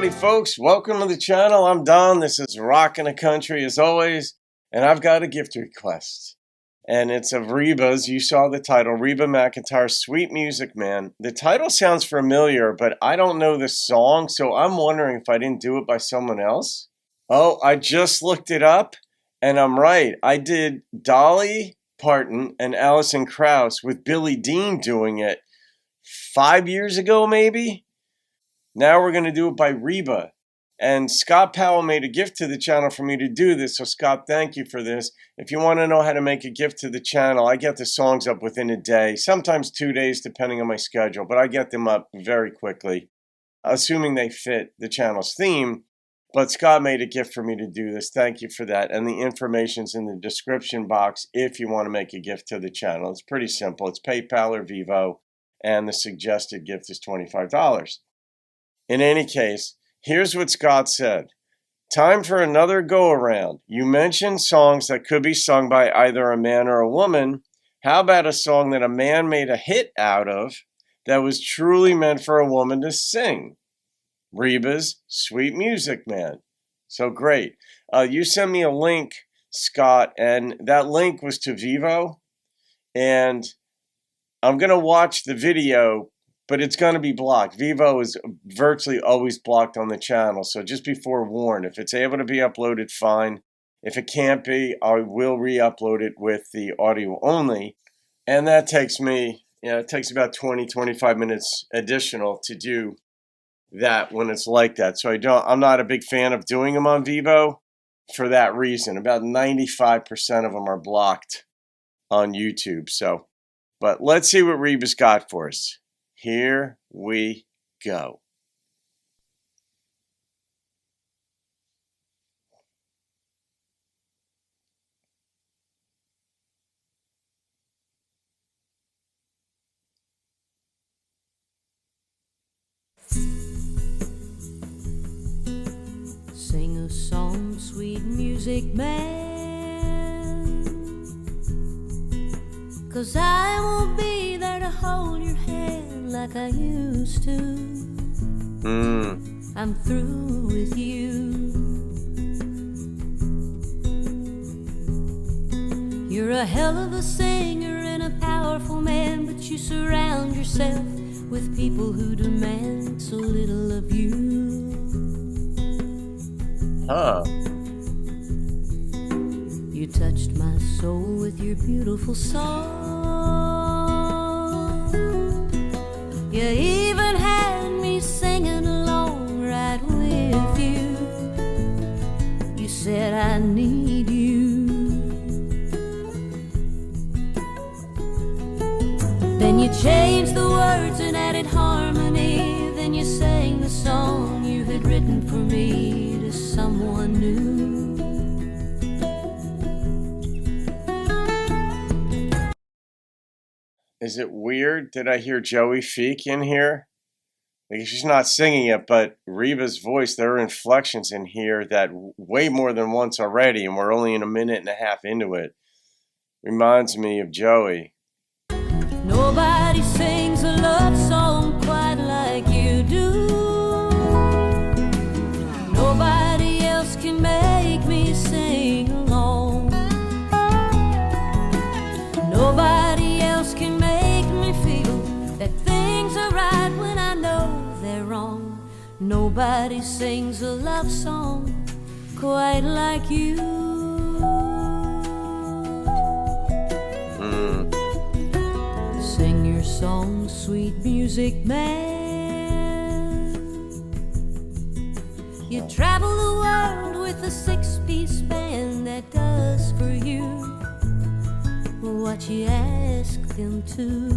Howdy folks, welcome to the channel. I'm Don. This is Rockin' the Country as always, and I've got a gift request. And it's of Reba's. You saw the title, Reba McEntire, Sweet Music Man. The title sounds familiar, but I don't know the song, so I'm wondering if I didn't do it by someone else. Oh, I just looked it up, and I'm right. I did Dolly Parton and Alison Krauss with Billy Dean doing it 5 years ago, maybe? Now we're going to do it by Reba. And Scott Powell made a gift to the channel for me to do this. So Scott, thank you for this. If you want to know how to make a gift to the channel, I get the songs up within a day, sometimes 2 days depending on my schedule, but I get them up very quickly, assuming they fit the channel's theme. But Scott made a gift for me to do this. Thank you for that. And the information's in the description box if you want to make a gift to the channel. It's pretty simple. It's PayPal or Vivo, and the suggested gift is $25. In any case, here's what Scott said. Time for another go-around. You mentioned songs that could be sung by either a man or a woman. How about a song that a man made a hit out of that was truly meant for a woman to sing? Reba's Sweet Music Man. So great. You sent me a link, Scott, and that link was to Vivo. And I'm going to watch the video, but it's going to be blocked. Vivo is virtually always blocked on the channel, so just be forewarned. If it's able to be uploaded, fine. If it can't be, I will re-upload it with the audio only. And that takes me, it takes about 20-25 minutes additional to do that when it's like that. So I'm not a big fan of doing them on Vivo for that reason. About 95% of them are blocked on YouTube. But let's see what Reba's got for us. Here we go. Sing a song, sweet music man, 'cause I won't be there to hold your hand like I used to. I'm through with you. You're a hell of a singer and a powerful man, but you surround yourself with people who demand so little of you. You touched my soul with your beautiful song. You even had me singing along right with you. You said I need you. Then you changed the words and added harmony. Then you sang the song you had written for me to someone new. Is it weird that I hear Joey Feek in here? Like, she's not singing it, but Reba's voice, there are inflections in here that way more than once already, and we're only in a minute and a half into it. Reminds me of Joey. Nobody sings a love song quite like you do. Nobody else can make me sing along. Nobody else can make me feel that things are right when I know they're wrong. Nobody sings a love song quite like you. Sing your song, sweet music man. You travel the world with a 6-piece band that does for you what you ask them to.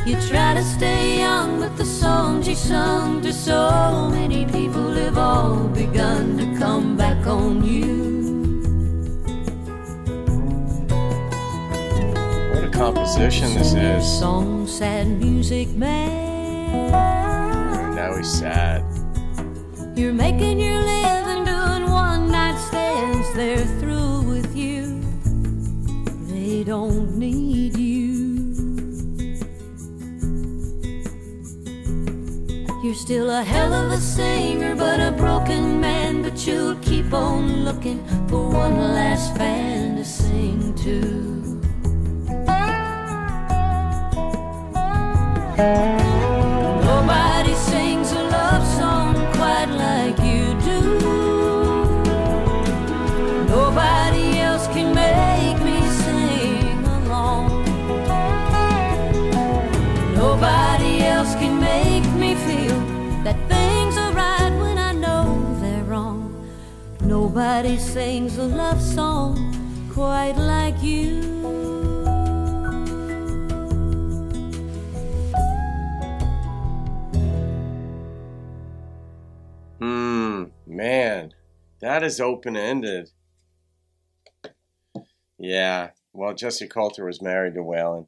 You try to stay young, but the songs you sung to so many people have all begun to come back on you. What a composition this is. Song, sad music man. Now he's sad. You're making your living doing one-night stands. They're through with you. They don't need you. You're still a hell of a singer, but a broken man. But you'll keep on looking for one last fan to sing to. Nobody sings a love song quite like you do. Nobody else can make me sing along. Nobody else can make me feel that things are right when I know they're wrong. Nobody sings a love song quite like you. Man, that is open-ended. Yeah, well, Jesse Coulter was married to Waylon.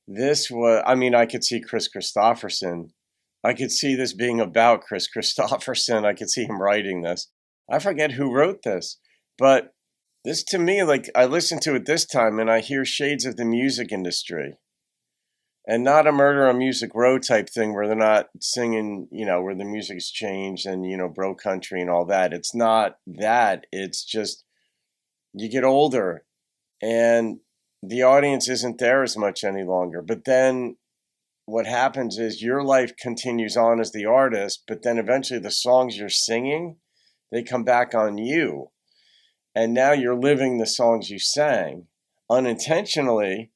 This was, I mean, I could see Chris Christopherson. I could see this being about Chris Christopherson. I could see him writing this. I forget who wrote this, but this to me, like, I listened to it this time and I hear shades of the music industry. And not a Murder on Music Row type thing where they're not singing, you know, where the music's changed and, you know, bro country and all that. It's not that. It's just you get older and the audience isn't there as much any longer. But then what happens is your life continues on as the artist, but then eventually the songs you're singing, they come back on you. And now you're living the songs you sang unintentionally,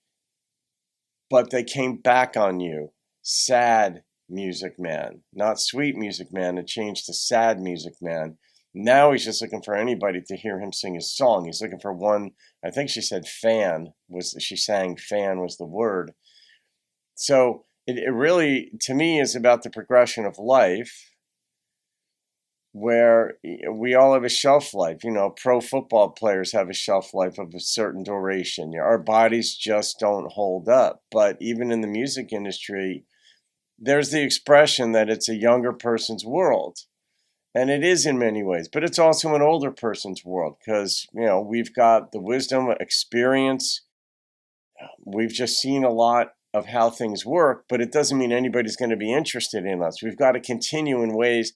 but they came back on you. Sad Music Man, not Sweet Music Man. It changed to Sad Music Man. Now he's just looking for anybody to hear him sing his song. He's looking for one, I think she said fan, she sang fan was the word. So it really, to me, is about the progression of life where we all have a shelf life. You know, pro football players have a shelf life of a certain duration. Our bodies just don't hold up. But even in the music industry, there's the expression that it's a younger person's world. And it is in many ways, but it's also an older person's world because, you know, we've got the wisdom, experience. We've just seen a lot of how things work, but it doesn't mean anybody's going to be interested in us. We've got to continue in ways,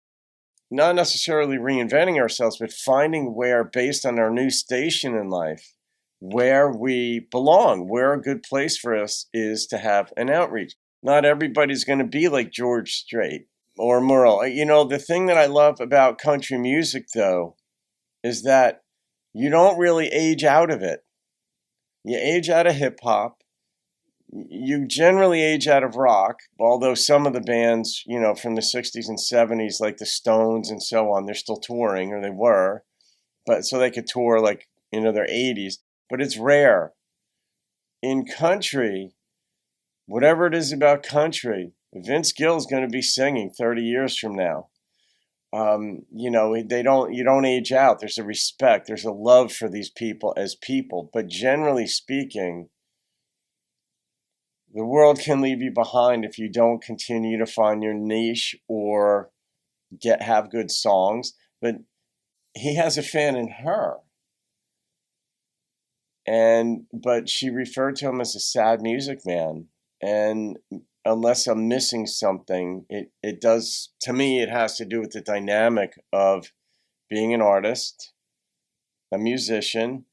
not necessarily reinventing ourselves, but finding where, based on our new station in life, where we belong, where a good place for us is to have an outreach. Not everybody's going to be like George Strait or Merle. You know, the thing that I love about country music, though, is that you don't really age out of it. You age out of hip-hop. You generally age out of rock, although some of the bands, you know, from the 60s and 70s, like the Stones and so on, they're still touring, or they were, but so they could tour like, you know, their 80s, but it's rare. In country, whatever it is about country, Vince Gill is going to be singing 30 years from now. You know, you don't age out. There's a respect, there's a love for these people as people, but generally speaking, the world can leave you behind if you don't continue to find your niche or have good songs. But he has a fan in her. But she referred to him as a sad music man. And unless I'm missing something, it does, to me, it has to do with the dynamic of being an artist, a musician.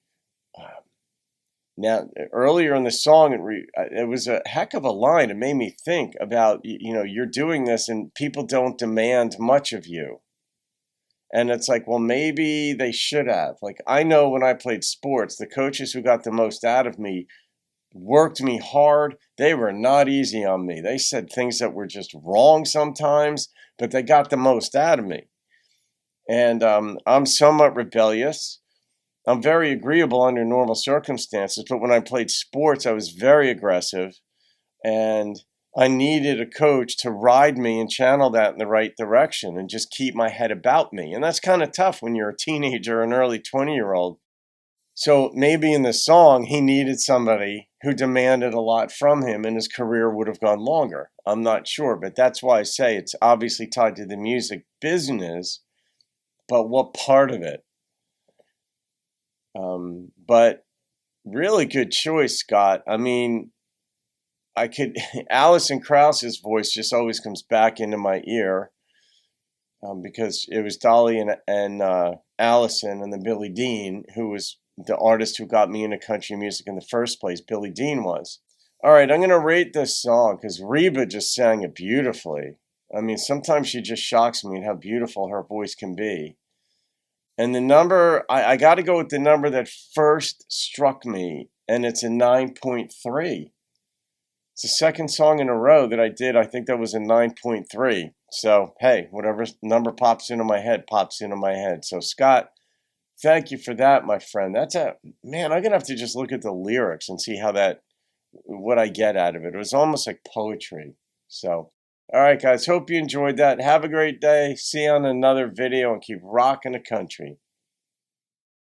Now, earlier in the song, it was a heck of a line. It made me think about, you know, you're doing this and people don't demand much of you. And it's like, well, maybe they should have. Like, I know when I played sports, the coaches who got the most out of me worked me hard. They were not easy on me. They said things that were just wrong sometimes, but they got the most out of me. And I'm somewhat rebellious. I'm very agreeable under normal circumstances, but when I played sports, I was very aggressive, and I needed a coach to ride me and channel that in the right direction and just keep my head about me. And that's kind of tough when you're a teenager or an early 20-year-old. So maybe in the song, he needed somebody who demanded a lot from him and his career would have gone longer. I'm not sure, but that's why I say it's obviously tied to the music business, but what part of it? But really good choice, Scott. I mean, Alison Krauss's voice just always comes back into my ear. because it was Dolly and Allison and then Billy Dean, who was the artist who got me into country music in the first place. Billy Dean was. All right, I'm going to rate this song because Reba just sang it beautifully. I mean, sometimes she just shocks me at how beautiful her voice can be. And the number, I got to go with the number that first struck me, and it's a 9.3. It's the second song in a row that I did. I think that was a 9.3. So, hey, whatever number pops into my head, pops into my head. So, Scott, thank you for that, my friend. Man, I'm going to have to just look at the lyrics and see what I get out of it. It was almost like poetry. So, all right, guys, hope you enjoyed that. Have a great day. See you on another video and keep rocking the country.